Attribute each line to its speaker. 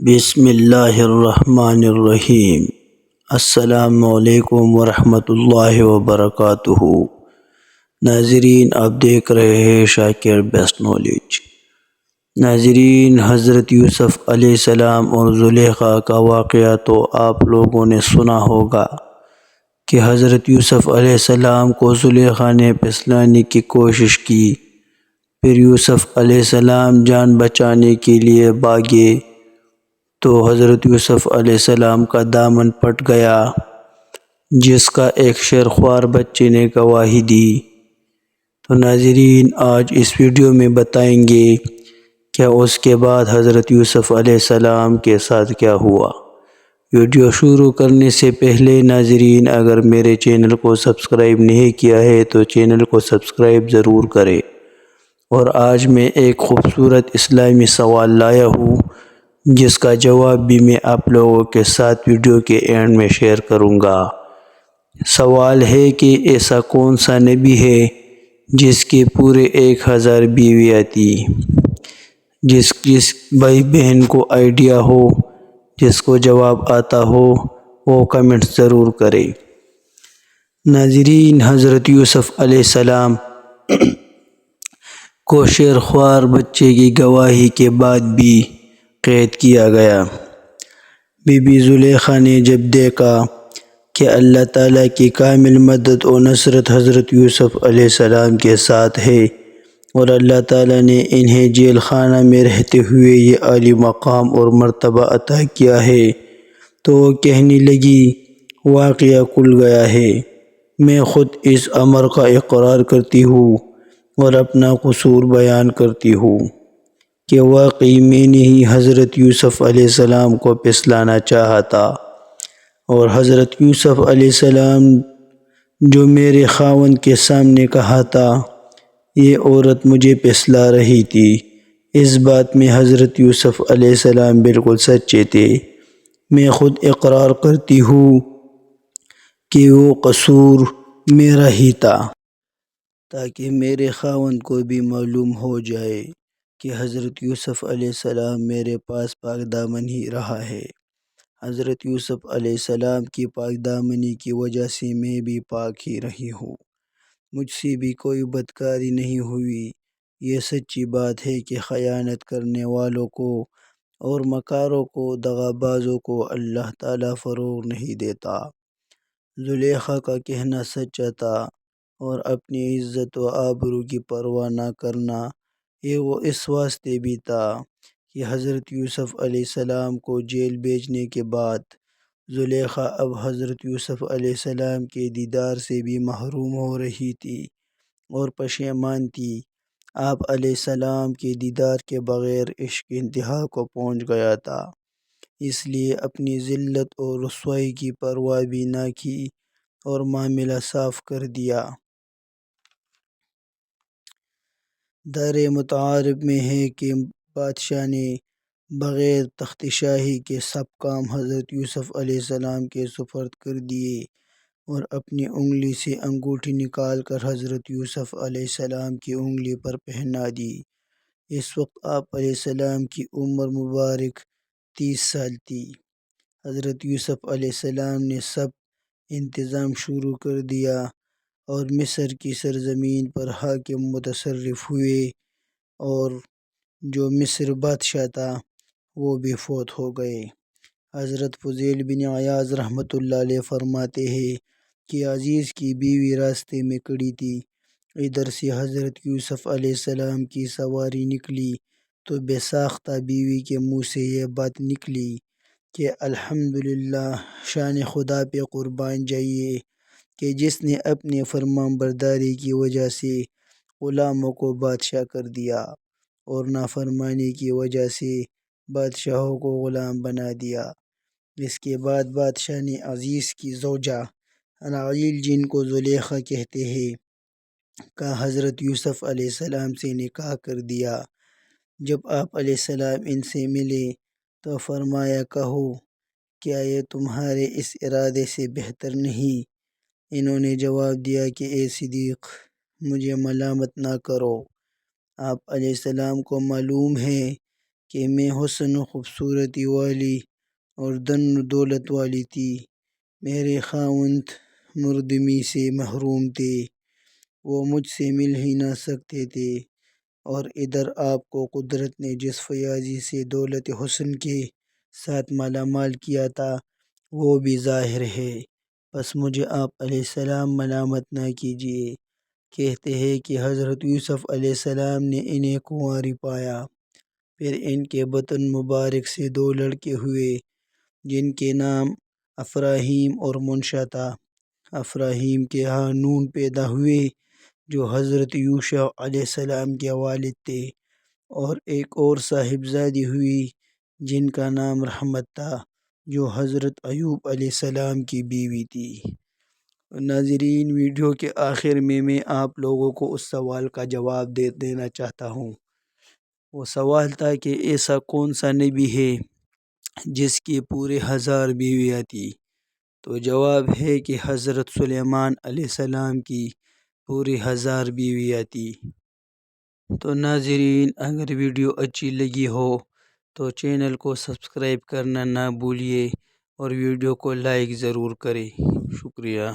Speaker 1: بسم اللہ الرحمن الرحیم۔ السلام علیکم ورحمۃ اللہ وبرکاتہ۔ ناظرین، آپ دیکھ رہے ہیں شاکر بیسٹ نالج۔ ناظرین، حضرت یوسف علیہ السلام اور زلیخا کا واقعہ تو آپ لوگوں نے سنا ہوگا کہ حضرت یوسف علیہ السلام کو زلیخا نے پھسلانے کی کوشش کی، پھر یوسف علیہ السلام جان بچانے کے لیے بھاگے تو حضرت یوسف علیہ السلام کا دامن پھٹ گیا، جس کا ایک شیرخوار بچے نے گواہی دی۔ تو ناظرین، آج اس ویڈیو میں بتائیں گے کہ اس کے بعد حضرت یوسف علیہ السلام کے ساتھ کیا ہوا۔ ویڈیو شروع کرنے سے پہلے ناظرین، اگر میرے چینل کو سبسکرائب نہیں کیا ہے تو چینل کو سبسکرائب ضرور کریں۔ اور آج میں ایک خوبصورت اسلامی سوال لایا ہوں، جس کا جواب بھی میں آپ لوگوں کے ساتھ ویڈیو کے اینڈ میں شیئر کروں گا۔ سوال ہے کہ ایسا کون سا نبی ہے جس کے پورے 1000 بیویاں تھی؟ جس بھائی بہن کو آئیڈیا ہو، جس کو جواب آتا ہو، وہ کمنٹ ضرور کرے۔ ناظرین، حضرت یوسف علیہ السلام کو شیرخوار بچے کی گواہی کے بعد بھی قید کیا گیا۔ بی بی زلیخا نے جب دیکھا کہ اللہ تعالیٰ کی کامل مدد و نصرت حضرت یوسف علیہ السلام کے ساتھ ہے اور اللہ تعالیٰ نے انہیں جیل خانہ میں رہتے ہوئے یہ عالی مقام اور مرتبہ عطا کیا ہے، تو وہ کہنے لگی، واقعہ کھل گیا ہے، میں خود اس امر کا اقرار کرتی ہوں اور اپنا قصور بیان کرتی ہوں کہ واقعی میں نے ہی حضرت یوسف علیہ السلام کو پھسلانا چاہا تھا، اور حضرت یوسف علیہ السلام جو میرے خاوند کے سامنے کہا تھا، یہ عورت مجھے پھسلا رہی تھی، اس بات میں حضرت یوسف علیہ السلام بالکل سچے تھے۔ میں خود اقرار کرتی ہوں کہ وہ قصور میرا ہی تھا، تاکہ میرے خاوند کو بھی معلوم ہو جائے کہ حضرت یوسف علیہ السلام میرے پاس پاک دامن ہی رہا ہے۔ حضرت یوسف علیہ السلام کی پاک دامنی کی وجہ سے میں بھی پاک ہی رہی ہوں، مجھ سے بھی کوئی بدکاری نہیں ہوئی۔ یہ سچی بات ہے کہ خیانت کرنے والوں کو اور مکاروں کو، دغا بازوں کو اللہ تعالیٰ فروغ نہیں دیتا۔ زلیخا کا کہنا سچا تھا، اور اپنی عزت و آبرو کی پرواہ نہ کرنا یہ وہ اس واسطے بھی تھا کہ حضرت یوسف علیہ السلام کو جیل بھیجنے کے بعد زلیخا اب حضرت یوسف علیہ السلام کے دیدار سے بھی محروم ہو رہی تھی اور پشیمان تھی۔ آپ علیہ السلام کے دیدار کے بغیر عشق انتہا کو پہنچ گیا تھا، اس لیے اپنی ذلت اور رسوائی کی پرواہ بھی نہ کی اور معاملہ صاف کر دیا۔ در متعارف میں ہے کہ بادشاہ نے بغیر تخت شاہی کے سب کام حضرت یوسف علیہ السلام کے سپرد کر دیے اور اپنی انگلی سے انگوٹھی نکال کر حضرت یوسف علیہ السلام کی انگلی پر پہنا دی۔ اس وقت آپ علیہ السلام کی عمر مبارک 30 سال تھی۔ حضرت یوسف علیہ السلام نے سب انتظام شروع کر دیا اور مصر کی سرزمین پر حاکم متصرف ہوئے، اور جو مصر بادشاہ تھا وہ بھی فوت ہو گئے۔ حضرت فضیل بن عیاض رحمۃ اللہ علیہ فرماتے ہیں کہ عزیز کی بیوی راستے میں کھڑی تھی، ادھر سے حضرت یوسف علیہ السلام کی سواری نکلی تو بے ساختہ بیوی کے منہ سے یہ بات نکلی کہ الحمدللہ، شان خدا پہ قربان جائیے کہ جس نے اپنے فرمان برداری کی وجہ سے غلاموں کو بادشاہ کر دیا اور نافرمانی کی وجہ سے بادشاہوں کو غلام بنا دیا۔ اس کے بعد بادشاہ نے عزیز کی زوجہ رعیل، جن کو زلیخا کہتے ہیں، کا حضرت یوسف علیہ السلام سے نکاح کر دیا۔ جب آپ علیہ السلام ان سے ملے تو فرمایا، کہو، کیا یہ تمہارے اس ارادے سے بہتر نہیں؟ انہوں نے جواب دیا کہ اے صدیق، مجھے ملامت نہ کرو، آپ علیہ السلام کو معلوم ہے کہ میں حسن و خوبصورتی والی اور دن و دولت والی تھی، میرے خاوند مردمی سے محروم تھے، وہ مجھ سے مل ہی نہ سکتے تھے، اور ادھر آپ کو قدرت نے جس فیاضی سے دولت حسن کے ساتھ مالا مال کیا تھا وہ بھی ظاہر ہے، بس مجھے آپ علیہ السلام ملامت نہ کیجیے۔ کہتے ہیں کہ حضرت یوسف علیہ السلام نے انہیں کنواری پایا، پھر ان کے بطن مبارک سے 2 لڑکے ہوئے جن کے نام افراہیم اور منشا تھا۔ افراہیم کے ہاں نون پیدا ہوئے جو حضرت یوشع علیہ السلام کے والد تھے، اور ایک اور صاحبزادی ہوئی جن کا نام رحمت تھا جو حضرت ایوب علیہ السلام کی بیوی تھی۔ ناظرین، ویڈیو کے آخر میں آپ لوگوں کو اس سوال کا جواب دینا چاہتا ہوں۔ وہ سوال تھا کہ ایسا کون سا نبی ہے جس کی پورے 1000 بیویاں تھیں؟ تو جواب ہے کہ حضرت سلیمان علیہ السلام کی پوری 1000 بیویاں تھیں۔ تو ناظرین، اگر ویڈیو اچھی لگی ہو تو چینل کو سبسکرائب کرنا نہ بھولیے اور ویڈیو کو لائک ضرور کریں۔ شکریہ۔